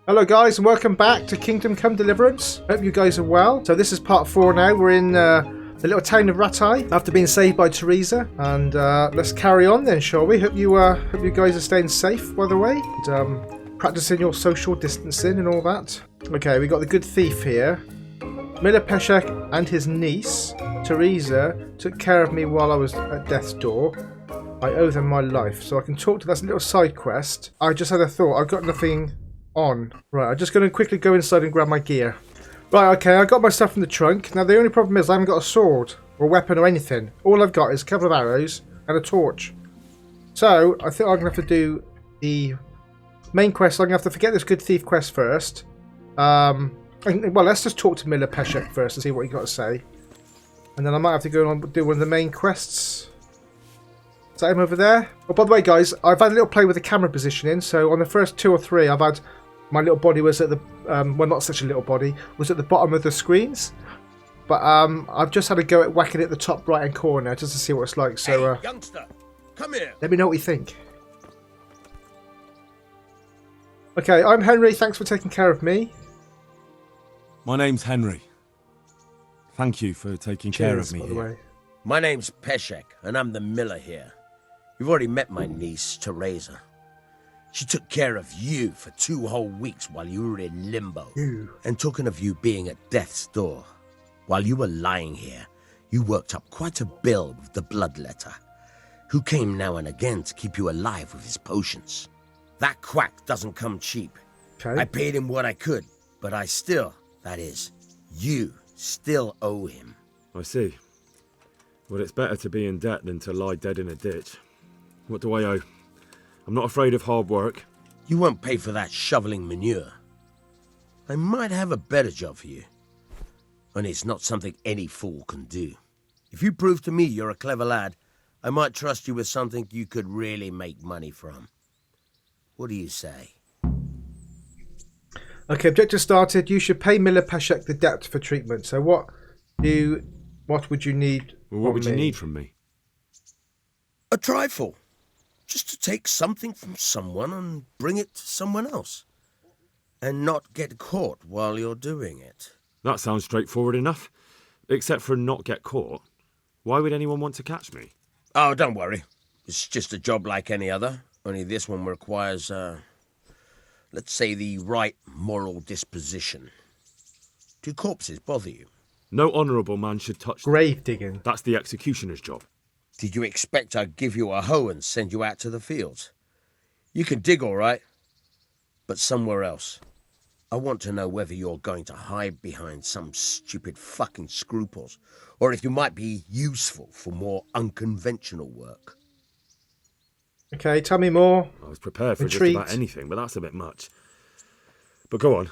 Hello guys and welcome back to Kingdom Come Deliverance. Hope you guys are well. So this is part 4 now. We're in the little town of Rattay after being saved by Theresa. And let's carry on then, shall we? Hope you guys are staying safe, by the way. And practicing your social distancing and all that. Okay, we got the good thief here. Miller Peshek and his niece, Theresa, took care of me while I was at death's door. I owe them my life. So I can talk to that's a little side quest. I just had a thought. I've got nothing on. Right, I'm just going to quickly go inside and grab my gear. Right, okay, I got my stuff in the trunk. Now the only problem is I haven't got a sword or a weapon or anything. All I've got is a couple of arrows and a torch. So I think I'm going to have to do the main quest. I'm going to have to forget this good thief quest first. Well, let's just talk to Miller Peshek first and see what he got to say. And then I might have to go on and do one of the main quests. Is that him over there? Oh, by the way, guys, I've had a little play with the camera positioning. So on the first 2 or 3, I've had my little body was at the well, not such a little body, was at the bottom of the screens. But I've just had a go at whacking it at the top right hand corner just to see what it's like. So hey, youngster, come here. Let me know what you think. Okay, I'm Henry. Thanks for taking care of me. My name's Henry. Thank you for taking care of me by the way. My name's Peshek, and I'm the miller here. You've already met my niece, Theresa. She took care of you for 2 whole weeks while you were in limbo. And talking of you being at death's door, while you were lying here, you worked up quite a bill with the bloodletter, who came now and again to keep you alive with his potions. That quack doesn't come cheap. Okay. I paid him what I could, but I still, that is, you still owe him. I see. Well, it's better to be in debt than to lie dead in a ditch. What do I owe? I'm not afraid of hard work. You won't pay for that shoveling manure. I might have a better job for you. And it's not something any fool can do. If you prove to me you're a clever lad, I might trust you with something you could really make money from. What do you say? Okay, objective started. You should pay Miller Peshek the debt for treatment. So what would you need? Well, what would you need from me? A trifle. Just to take something from someone and bring it to someone else. And not get caught while you're doing it. That sounds straightforward enough. Except for not get caught. Why would anyone want to catch me? Oh, don't worry. It's just a job like any other. Only this one requires, let's say, the right moral disposition. Do corpses bother you? No honourable man should touch Grave digging. That's the executioner's job. Did you expect I'd give you a hoe and send you out to the fields? You can dig all right, but somewhere else. I want to know whether you're going to hide behind some stupid fucking scruples, or if you might be useful for more unconventional work. Okay, tell me more. I was prepared for Intrigued. just about anything, but that's a bit much. But go on.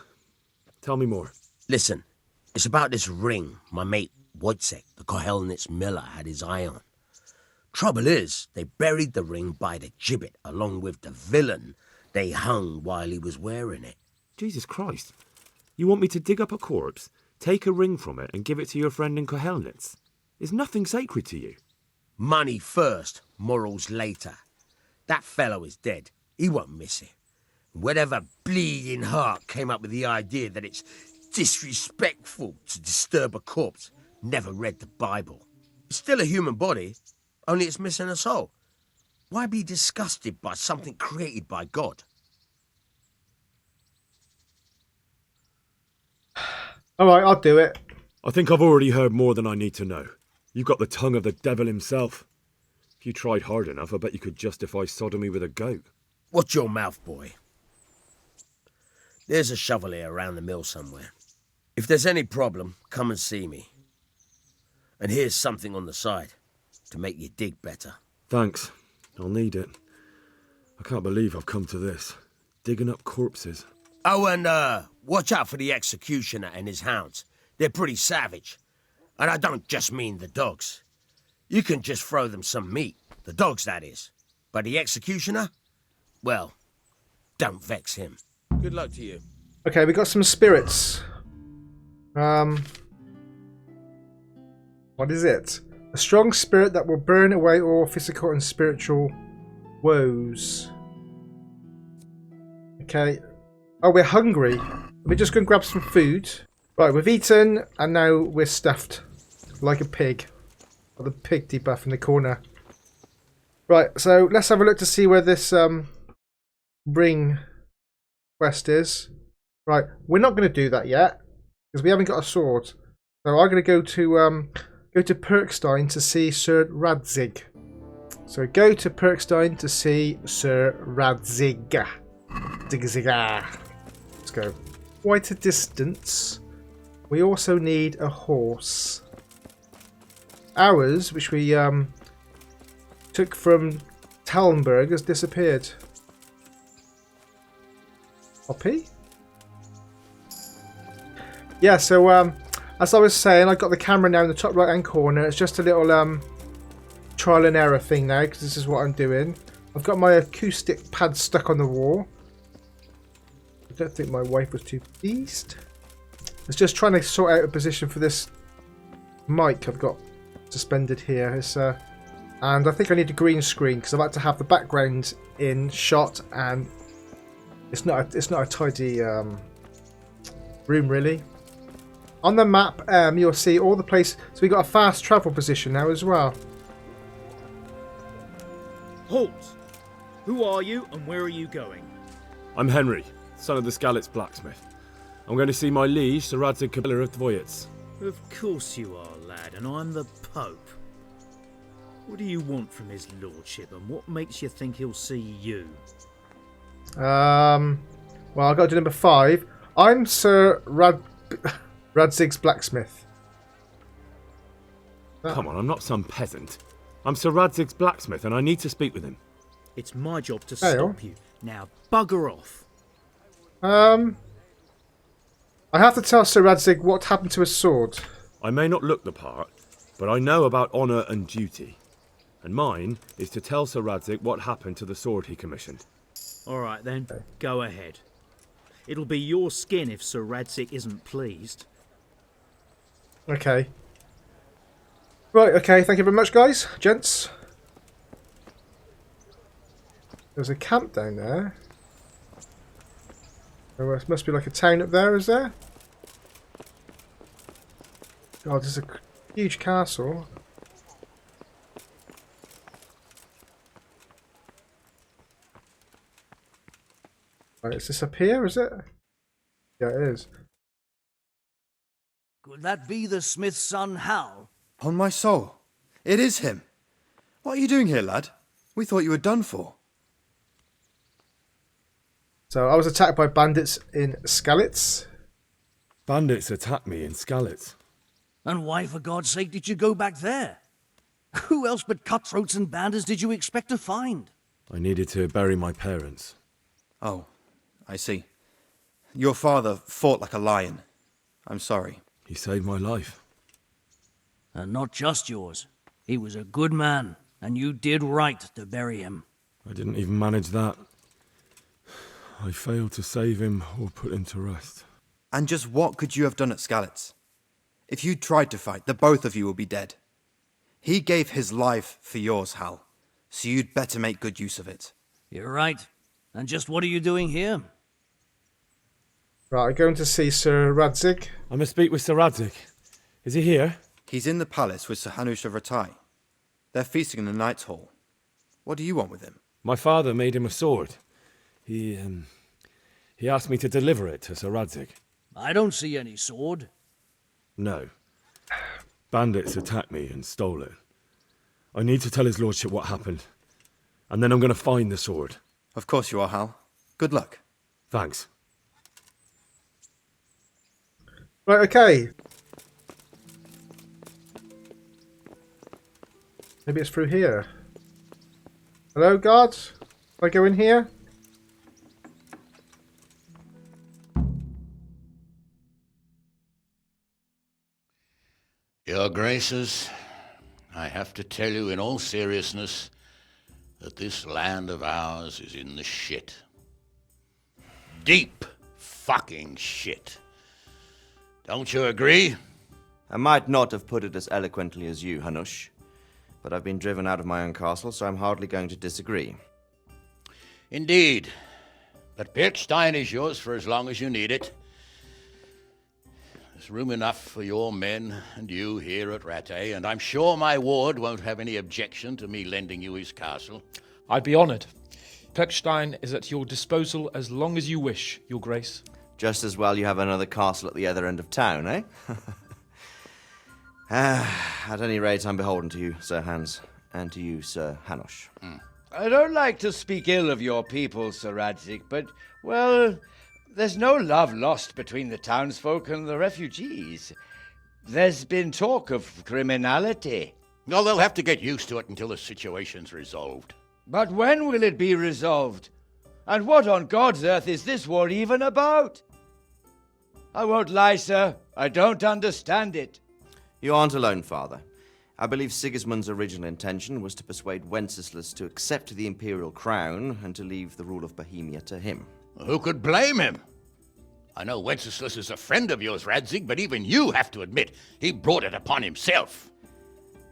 Tell me more. Listen, it's about this ring my mate Wojciech, the Skalitz Miller, had his eye on. Trouble is, they buried the ring by the gibbet along with the villain they hung while he was wearing it. Jesus Christ. You want me to dig up a corpse, take a ring from it, and give it to your friend in Skalitz? Is nothing sacred to you? Money first, morals later. That fellow is dead. He won't miss it. Whatever bleeding heart came up with the idea that it's disrespectful to disturb a corpse never read the Bible. It's still a human body, only it's missing a soul. Why be disgusted by something created by God? All right, I'll do it. I think I've already heard more than I need to know. You've got the tongue of the devil himself. If you tried hard enough, I bet you could justify sodomy with a goat. Watch your mouth, boy. There's a shovel here around the mill somewhere. If there's any problem, come and see me. And here's something on the side to make you dig better. Thanks. I'll need it. I can't believe I've come to this. Digging up corpses. Oh, and watch out for the executioner and his hounds. They're pretty savage. And I don't just mean the dogs. You can just throw them some meat. The dogs, that is. But the executioner? Well, don't vex him. Good luck to you. Okay, we got some spirits. What is it? A strong spirit that will burn away all physical and spiritual woes. Okay. Oh, we're hungry. Let me just go and grab some food. Right, we've eaten, and now we're stuffed. Like a pig. Or the pig debuff in the corner. Right, so let's have a look to see where this ring quest is. Right, we're not going to do that yet. Because we haven't got a sword. So I'm going to go to Perkstein to see Sir Radzig. So go to Perkstein to see Sir Radzig. Let's go. Quite a distance. We also need a horse. Ours, which we took from Tallenberg, has disappeared. Poppy? Yeah, so as I was saying, I got the camera now in the top right hand corner. It's just a little trial and error thing now, because this is what I'm doing. I've got my acoustic pad stuck on the wall. I don't think my wife was too pleased. It's just trying to sort out a position for this mic I've got suspended here. It's, and I think I need a green screen because I like to have the background in shot, and it's not a tidy room really. On the map, you'll see all the places. So we got a fast travel position now as well. Halt! Who are you and where are you going? I'm Henry, son of the Skalitz blacksmith. I'm going to see my liege, Sir Radzig Capella of Dvoyets. Of course you are, lad, and I'm the Pope. What do you want from his lordship, and what makes you think he'll see you? Well, I've got to do number 5. I'm Sir Radzig's blacksmith. Come on, I'm not some peasant. I'm Sir Radzig's blacksmith, and I need to speak with him. It's my job to stop you. Now bugger off. I have to tell Sir Radzig what happened to his sword. I may not look the part, but I know about honour and duty. And mine is to tell Sir Radzig what happened to the sword he commissioned. Alright then, go ahead. It'll be your skin if Sir Radzig isn't pleased. Okay. Right, okay, thank you very much, guys. Gents. There's a camp down there. Oh, it must be like a town up there, is there? God, there's a huge castle. Right, is this up here, is it? Yeah, it is. Could that be the smith's son, Hal? On my soul, it is him. What are you doing here, lad? We thought you were done for. So I was attacked by bandits in Skalitz. Bandits attacked me in Skalitz. And why, for God's sake, did you go back there? Who else but cutthroats and bandits did you expect to find? I needed to bury my parents. Oh, I see. Your father fought like a lion. I'm sorry. He saved my life. And not just yours. He was a good man, and you did right to bury him. I didn't even manage that. I failed to save him or put him to rest. And just what could you have done at Skalitz? If you tried to fight, the both of you will be dead. He gave his life for yours, Hal, so you'd better make good use of it. You're right. And just what are you doing here? Right, I'm going to see Sir Radzig. I must speak with Sir Radzig. Is he here? He's in the palace with Sir Hanush of Rattay. They're feasting in the Knight's Hall. What do you want with him? My father made him a sword. He asked me to deliver it to Sir Radzig. I don't see any sword. No. Bandits attacked me and stole it. I need to tell his lordship what happened. And then I'm going to find the sword. Of course you are, Hal. Good luck. Thanks. Right, okay. Maybe it's through here. Hello, guard? Can I go in here? Your Graces, I have to tell you in all seriousness that this land of ours is in the shit. Deep fucking shit. Don't you agree? I might not have put it as eloquently as you, Hanush, but I've been driven out of my own castle, so I'm hardly going to disagree. Indeed. But Birkstein is yours for as long as you need it. There's room enough for your men and you here at Rattay, and I'm sure my ward won't have any objection to me lending you his castle. I'd be honoured. Birkstein is at your disposal as long as you wish, Your Grace. Just as well you have another castle at the other end of town, eh? At any rate, I'm beholden to you, Sir Hans, and to you, Sir Hanush. I don't like to speak ill of your people, Sir Radzig, but, well, there's no love lost between the townsfolk and the refugees. There's been talk of criminality. Well, they'll have to get used to it until the situation's resolved. But when will it be resolved? And what on God's earth is this war even about? I won't lie, sir. I don't understand it. You aren't alone, Father. I believe Sigismund's original intention was to persuade Wenceslas to accept the imperial crown and to leave the rule of Bohemia to him. Who could blame him? I know Wenceslas is a friend of yours, Radzig, but even you have to admit he brought it upon himself.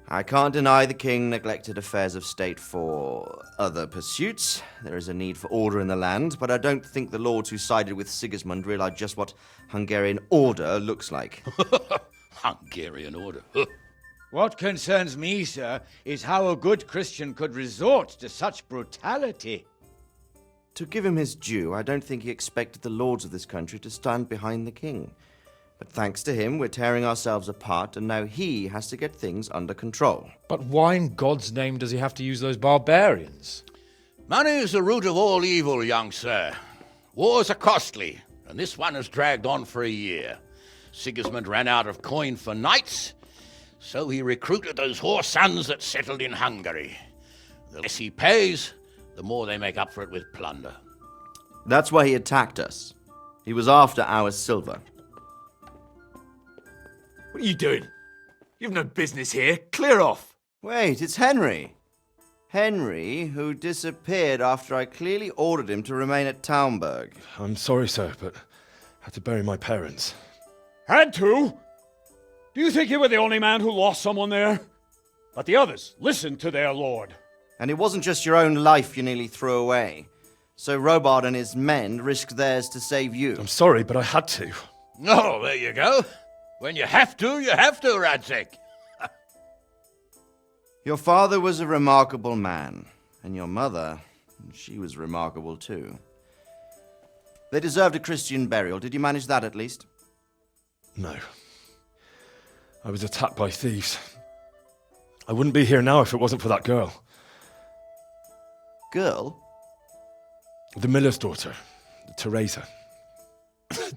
I can't deny the king neglected affairs of state for other pursuits. There is a need for order in the land, but I don't think the lords who sided with Sigismund realized just what Hungarian order looks like. Hungarian order. What concerns me, sir, is how a good Christian could resort to such brutality. To give him his due, I don't think he expected the lords of this country to stand behind the king. But thanks to him, we're tearing ourselves apart, and now he has to get things under control. But why in God's name does he have to use those barbarians? Money is the root of all evil, young sir. Wars are costly, and this one has dragged on for a year. Sigismund ran out of coin for knights, so he recruited those whore sons that settled in Hungary. The less he pays, the more they make up for it with plunder. That's why he attacked us. He was after our silver. What are you doing? You've no business here. Clear off. Wait, it's Henry. Henry, who disappeared after I clearly ordered him to remain at Taunberg. I'm sorry, sir, but I had to bury my parents. Had to? Do you think you were the only man who lost someone there? But the others listened to their lord. And it wasn't just your own life you nearly threw away. So Robard and his men risked theirs to save you. I'm sorry, but I had to. Oh, there you go. When you have to, Radzig. Your father was a remarkable man, and your mother, she was remarkable too. They deserved a Christian burial. Did you manage that at least? No. I was attacked by thieves. I wouldn't be here now if it wasn't for that girl. Girl? The miller's daughter, Theresa.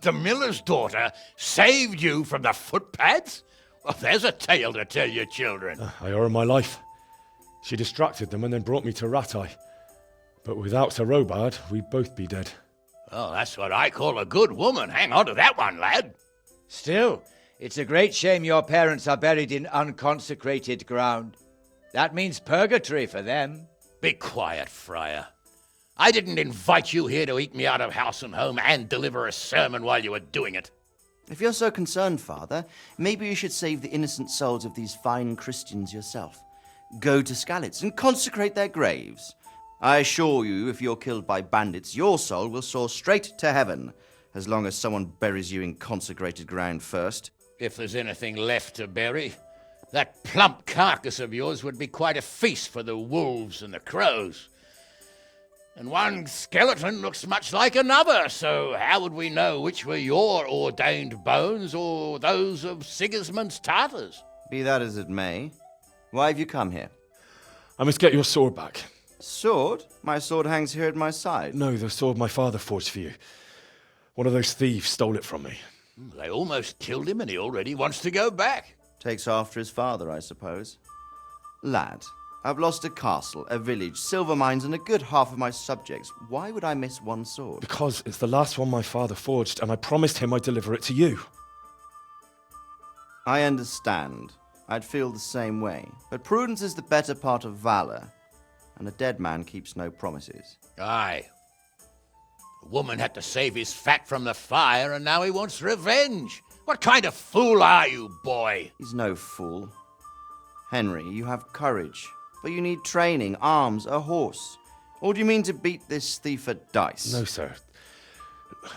The miller's daughter saved you from the footpads? Well, there's a tale to tell your children. I owe her my life. She distracted them and then brought me to Rattay. But without Sir Robard, we'd both be dead. Oh, that's what I call a good woman. Hang on to that one, lad. Still, it's a great shame your parents are buried in unconsecrated ground. That means purgatory for them. Be quiet, friar. I didn't invite you here to eat me out of house and home and deliver a sermon while you were doing it. If you're so concerned, Father, maybe you should save the innocent souls of these fine Christians yourself. Go to Skalitz and consecrate their graves. I assure you, if you're killed by bandits, your soul will soar straight to heaven, as long as someone buries you in consecrated ground first. If there's anything left to bury, that plump carcass of yours would be quite a feast for the wolves and the crows. And one skeleton looks much like another, so how would we know which were your ordained bones or those of Sigismund's Tartars? Be that as it may, why have you come here? I must get your sword back. Sword? My sword hangs here at my side. No, the sword my father forged for you. One of those thieves stole it from me. They almost killed him and he already wants to go back. Takes after his father, I suppose. Lad, I've lost a castle, a village, silver mines, and a good half of my subjects. Why would I miss one sword? Because it's the last one my father forged, and I promised him I'd deliver it to you. I understand. I'd feel the same way. But prudence is the better part of valor, and a dead man keeps no promises. Aye. The woman had to save his fat from the fire, and now he wants revenge. What kind of fool are you, boy? He's no fool. Henry, you have courage, but you need training, arms, a horse. Or do you mean to beat this thief at dice? No, sir.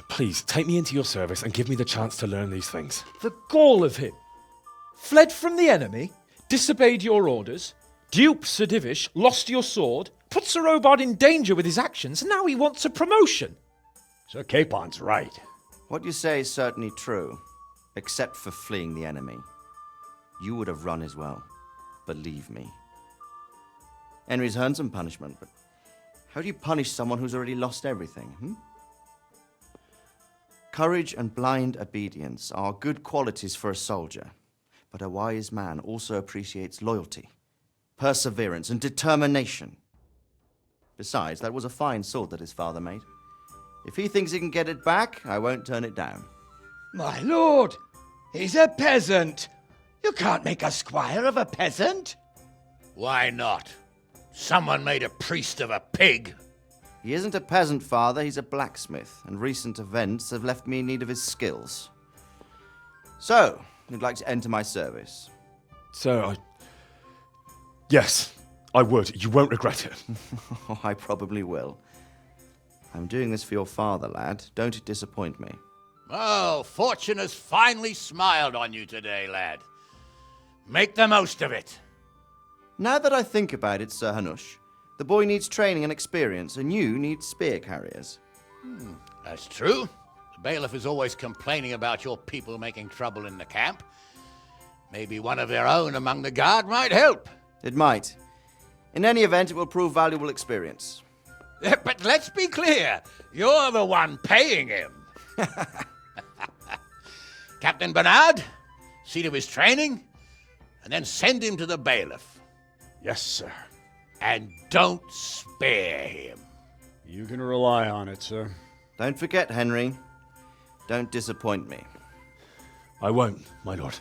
Please, take me into your service and give me the chance to learn these things. The gall of him. Fled from the enemy, disobeyed your orders, duped Sir Divish, lost your sword, put Sir Robard in danger with his actions, and now he wants a promotion. Sir Capon's right. What you say is certainly true, except for fleeing the enemy. You would have run as well, believe me. Henry's earned some punishment, but how do you punish someone who's already lost everything, Courage and blind obedience are good qualities for a soldier, but a wise man also appreciates loyalty, perseverance, and determination. Besides, that was a fine sword that his father made. If he thinks he can get it back, I won't turn it down. My lord, he's a peasant. You can't make a squire of a peasant. Why not? Someone made a priest of a pig. He isn't a peasant, father, he's a blacksmith, and recent events have left me in need of his skills. So, you'd like to enter my service? Sir, Yes, I would. You won't regret it. Oh, I probably will. I'm doing this for your father, lad. Don't disappoint me. Oh, fortune has finally smiled on you today, lad. Make the most of it. Now that I think about it, Sir Hanush, the boy needs training and experience, and you need spear carriers. That's true. The bailiff is always complaining about your people making trouble in the camp. Maybe one of their own among the guard might help. It might. In any event, it will prove valuable experience. But let's be clear. You're the one paying him. Captain Bernard, see to his training, and then send him to the bailiff. Yes, sir. And don't spare him. You can rely on it, sir. Don't forget, Henry. Don't disappoint me. I won't, my lord.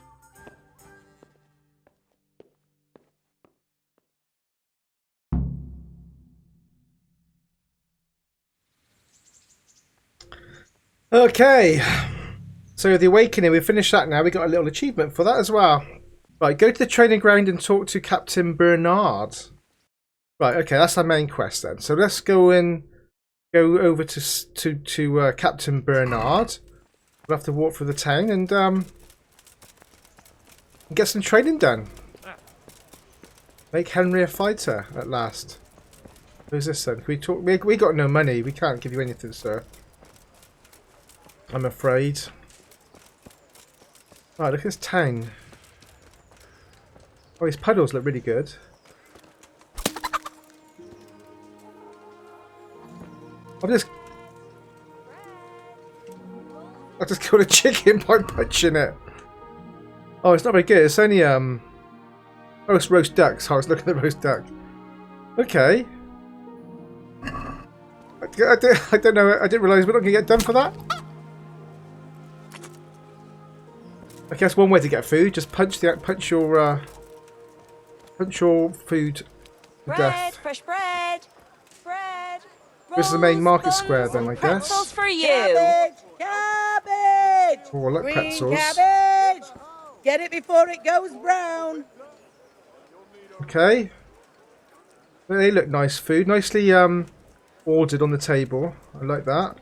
Okay, so the Awakening, we finished that now. We got a little achievement for that as well. Right, go to the training ground and talk to Captain Bernard. Right, okay, that's our main quest then. So let's go over to Captain Bernard. We'll have to walk through the town and get some training done. Make Henry a fighter at last. Who's this then? Can we talk? We got no money. We can't give you anything, sir. I'm afraid. Right, look at this town. Oh, these puddles look really good. I just killed a chicken by punching it. Oh, it's not very good. It's only roast ducks. I was looking at the roast duck. Okay. I don't know. I didn't realise we're not going to get done for that. I guess one way to get food, just punch your food to death. Fresh bread, bread. This is the main market square then, I Pretzels guess. for you. Cabbage! Oh, I like Green pretzels. cabbage! Get it before it goes brown. Okay. They look nice food, nicely ordered on the table. I like that.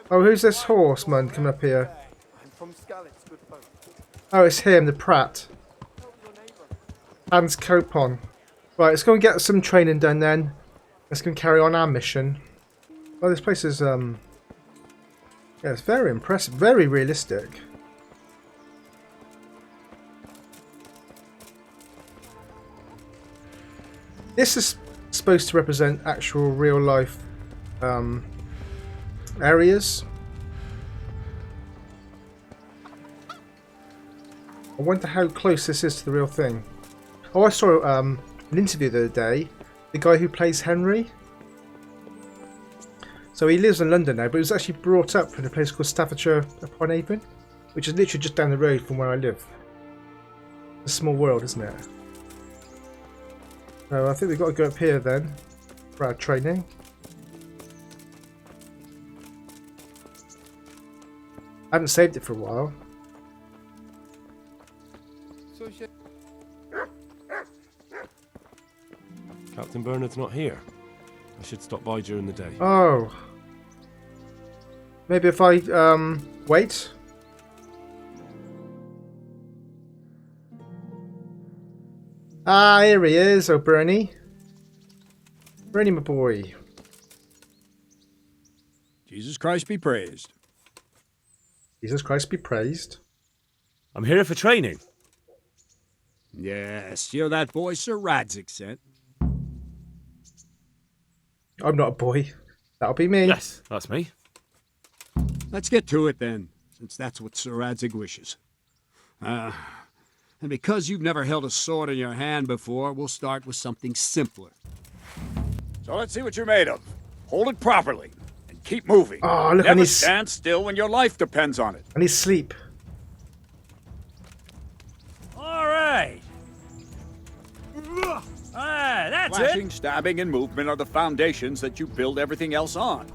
Oh, who's this horseman coming up here? Oh, it's him, the Pratt. And Capon. Right, let's go and get some training done then. Let's go and carry on our mission. Oh, this place is, yeah, it's very impressive. Very realistic. This is supposed to represent actual real life areas. I wonder how close this is to the real thing. Oh, I saw an interview the other day. The guy who plays Henry. So he lives in London now, but he was actually brought up in a place called Staffordshire upon Avon, which is literally just down the road from where I live. It's a small world, isn't it? So I think we've got to go up here then for our training. I haven't saved it for a while. Captain Bernard's not here. I should stop by during the day. Oh. Maybe if I wait. Ah, here he is. Oh, Bernie. Bernie, my boy. Jesus Christ be praised. Jesus Christ be praised. I'm here for training. Yes, you're that boy Sir Radzig sent. I'm not a boy. That'll be me. Yes, that's me. Let's get to it then, since that's what Sir Radzig wishes. And because you've never held a sword in your hand before, we'll start with something simpler. So let's see what you're made of. Hold it properly, and keep moving. Oh, look, I Never need stand still when your life depends on it. I need sleep. All right. That's Slashing, stabbing, and movement are the foundations that you build everything else on.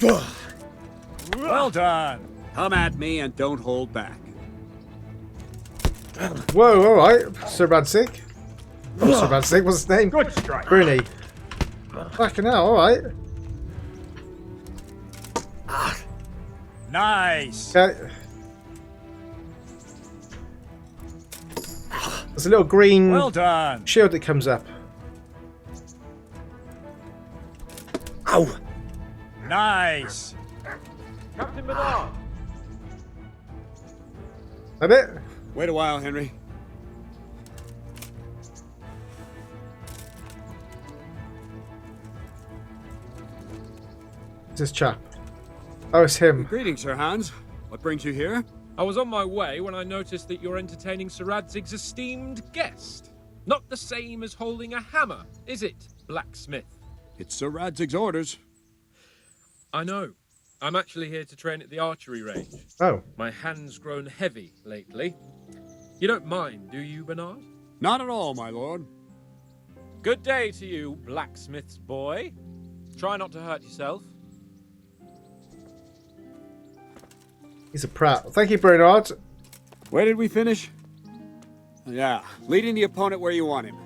Well done. Come at me and don't hold back. Whoa, alright. Sir Radzig. Oh, Sir Radzig, what's his name? Good strike. Bruni. Fucking hell, alright. Nice. Okay. There's a little green Well done. shield that comes up. Ow! Nice. Captain Miller! A bit? Wait a while, Henry. It's this chap. Oh, it's him. Greetings, Sir Hans. What brings you here? I was on my way when I noticed that you're entertaining Sir Radzig's esteemed guest. Not the same as holding a hammer, is it, blacksmith? It's Sir Radzig's orders. I know. I'm actually here to train at the archery range. Oh. My hand's grown heavy lately. You don't mind, do you, Bernard? Not at all, my lord. Good day to you, blacksmith's boy. Try not to hurt yourself. He's a prat. Thank you, Bernard. Where did we finish? Yeah, leading the opponent where you want him.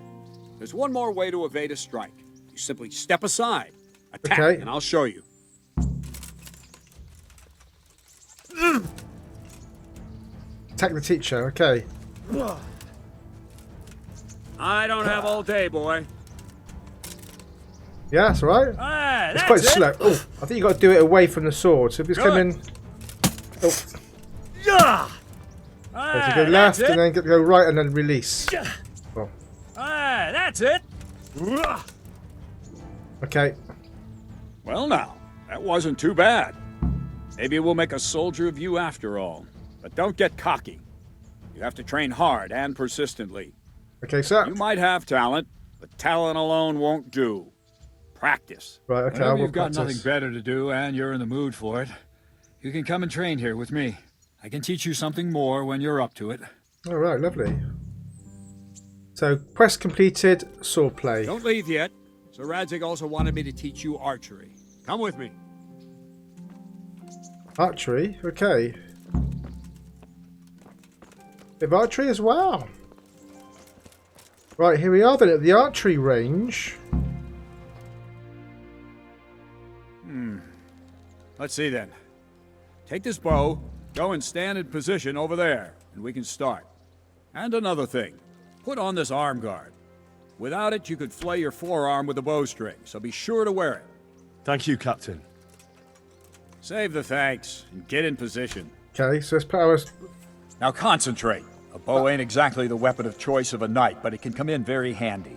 There's one more way to evade a strike. You simply step aside, attack, Okay. and I'll show you. Attack the teacher, okay. I don't have all day, boy. Yeah, that's alright. It's quite slow. Oh, I think you got to do it away from the sword. So if he's coming. Oh. Yeah. So you go left and then go right and then release. Oh. That's it. Okay. Well, now, that wasn't too bad. Maybe we'll make a soldier of you after all. But don't get cocky. You have to train hard and persistently. Okay, sir. You might have talent, but talent alone won't do. Practice. Right, okay, I Whenever will you've got practice. nothing better to do and you're in the mood for it, you can come and train here with me. I can teach you something more when you're up to it. Alright, lovely. So, quest completed, sword play. Don't leave yet. Sir Radzig also wanted me to teach you archery. Come with me. Archery, okay. We have archery as well. Right, here we are then at the archery range. Let's see then. Take this bow, go and stand in position over there, and we can start. And another thing, put on this arm guard. Without it, you could flay your forearm with a bowstring, so be sure to wear it. Thank you, Captain. Save the thanks, and get in position. Okay, so let's put our... Now concentrate. A bow ain't exactly the weapon of choice of a knight, but it can come in very handy.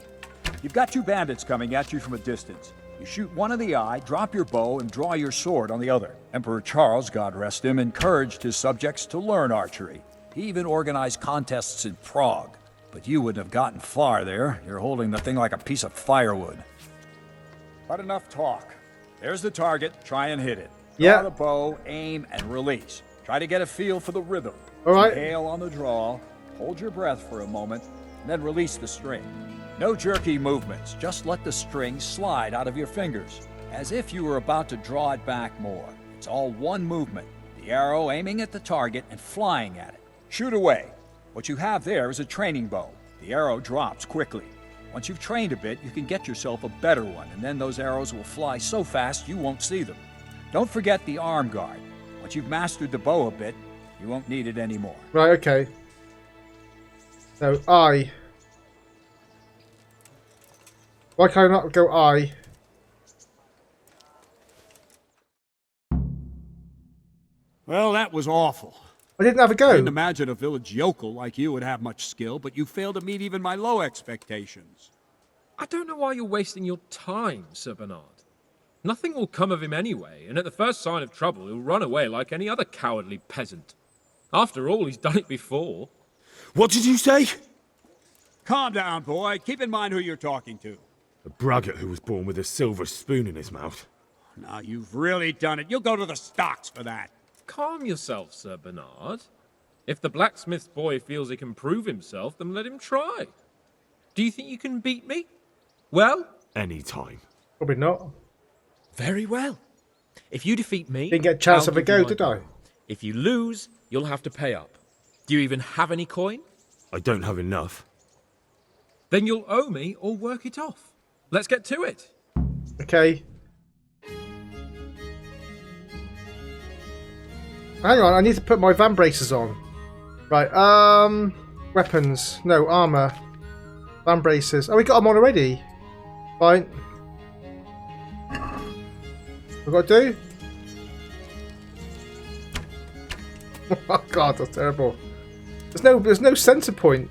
You've got two bandits coming at you from a distance. You shoot one in the eye, drop your bow, and draw your sword on the other. Emperor Charles, God rest him, encouraged his subjects to learn archery. He even organized contests in Prague. But you wouldn't have gotten far there. You're holding the thing like a piece of firewood. But enough talk. There's the target. Try and hit it. Yeah. Draw the bow, aim, and release. Try to get a feel for the rhythm. All right. Inhale on the draw, hold your breath for a moment, and then release the string. No jerky movements. Just let the string slide out of your fingers, as if you were about to draw it back more. It's all one movement. The arrow aiming at the target and flying at it. Shoot away. What you have there is a training bow. The arrow drops quickly. Once you've trained a bit, you can get yourself a better one, and then those arrows will fly so fast you won't see them. Don't forget the arm guard. Once you've mastered the bow a bit, you won't need it anymore. Right, okay. So, I. Why can I not go I? Well, that was awful. I didn't have a go. I didn't imagine a village yokel like you would have much skill, but you failed to meet even my low expectations. I don't know why you're wasting your time, Sir Bernard. Nothing will come of him anyway, and at the first sign of trouble, he'll run away like any other cowardly peasant. After all, he's done it before. What did you say? Calm down, boy. Keep in mind who you're talking to. A braggart who was born with a silver spoon in his mouth. Now, you've really done it. You'll go to the stocks for that. Calm yourself, Sir Bernard. If the blacksmith's boy feels he can prove himself, then let him try. Do you think you can beat me? Well? Any time. Probably not. Very well. If you defeat me, didn't get a chance I'll of a give you go, my did I? bow. If you lose, you'll have to pay up. Do you even have any coin? I don't have enough. Then you'll owe me or work it off. Let's get to it. Okay. Hang on, I need to put my van braces on. Right, weapons. No, armour. Van braces. Oh, we got them on already. Fine. What got to do? Oh god, that's terrible. There's no center point.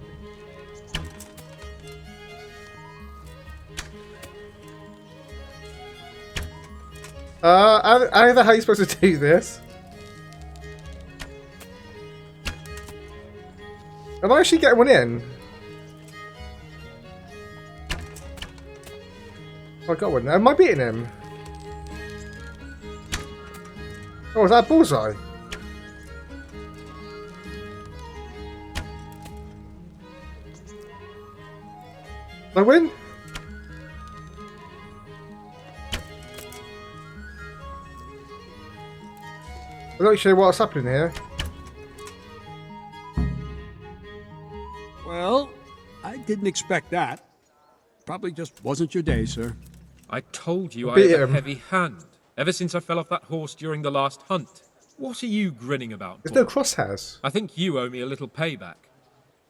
I don't know how you're supposed to do this. Am I actually getting one in? Oh, I got one there. Am I beating him? Oh, is that a bullseye? Did I win? I'm not sure what's happening here. Well, I didn't expect that. Probably just wasn't your day, sir. I told you I Beat had a him. heavy hand, ever since I fell off that horse during the last hunt. What are you grinning about, There's boy? no crosshairs. I think you owe me a little payback.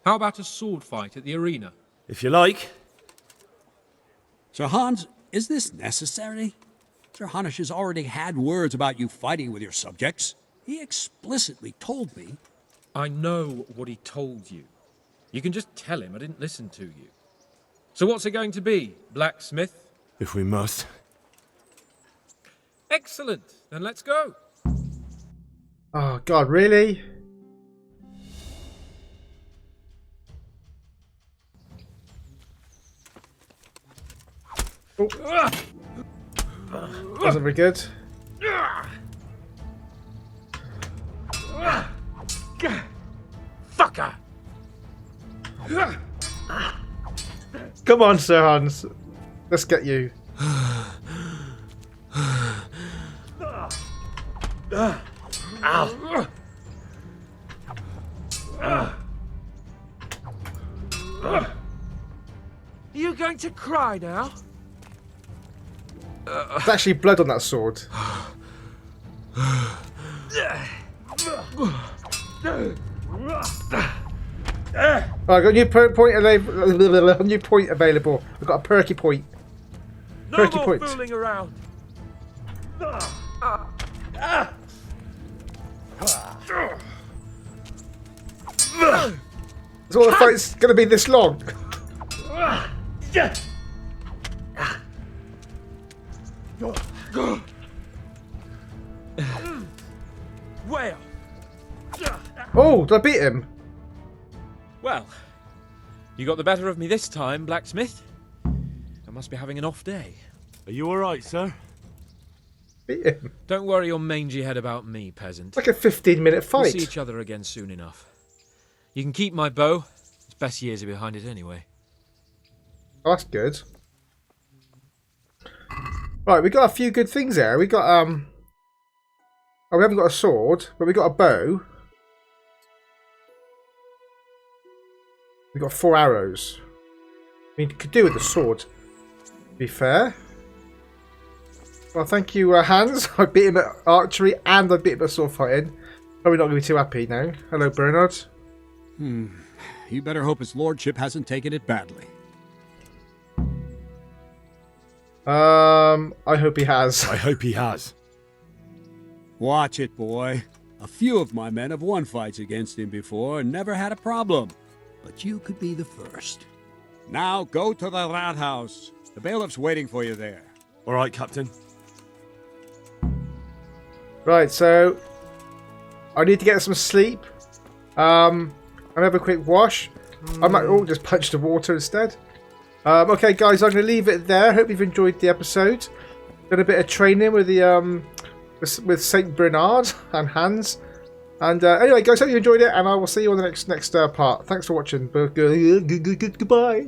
How about a sword fight at the arena? If you like. Sir Hans, is this necessary? Sir Hanush has already had words about you fighting with your subjects. He explicitly told me. I know what he told you. You can just tell him I didn't listen to you. So what's it going to be, blacksmith? If we must. Excellent. Then let's go. Oh god, really? Oh. Wasn't very good. Fucker! Come on, Sir Hans. Let's get you. Ow! Are you going to cry now? There's actually blood on that sword. Oh, I got a new point available. I've got a perky point. No more fooling around. Is all the fight's going to be this long? Well. Oh, did I beat him? Well, you got the better of me this time, blacksmith. I must be having an off day. Are you alright, sir? Beat him. Don't worry your mangy head about me, peasant. It's like a 15-minute We'll fight. see each other again soon enough. You can keep my bow. Its best years are behind it anyway. Oh, that's good. Right, we got a few good things there. We got oh, we haven't got a sword, but we got a bow. We got 4 arrows. I mean, could do with the sword. To be fair. Well, thank you, Hans. I beat him at archery and I beat him at sword fighting. Probably not going to be too happy now. Hello, Bernard. You better hope his lordship hasn't taken it badly. I hope he has. I hope he has. Watch it, boy. A few of my men have won fights against him before and never had a problem. But you could be the first. Now go to the rat house. The bailiff's waiting for you there. All right, Captain. Right, so I need to get some sleep. I'll have a quick wash. I might just punch the water instead. Okay, guys, I'm going to leave it there. Hope you've enjoyed the episode. Done a bit of training with the with Saint Bernard and Hans. And anyway, guys, hope you enjoyed it, and I will see you on the next part. Thanks for watching. Goodbye.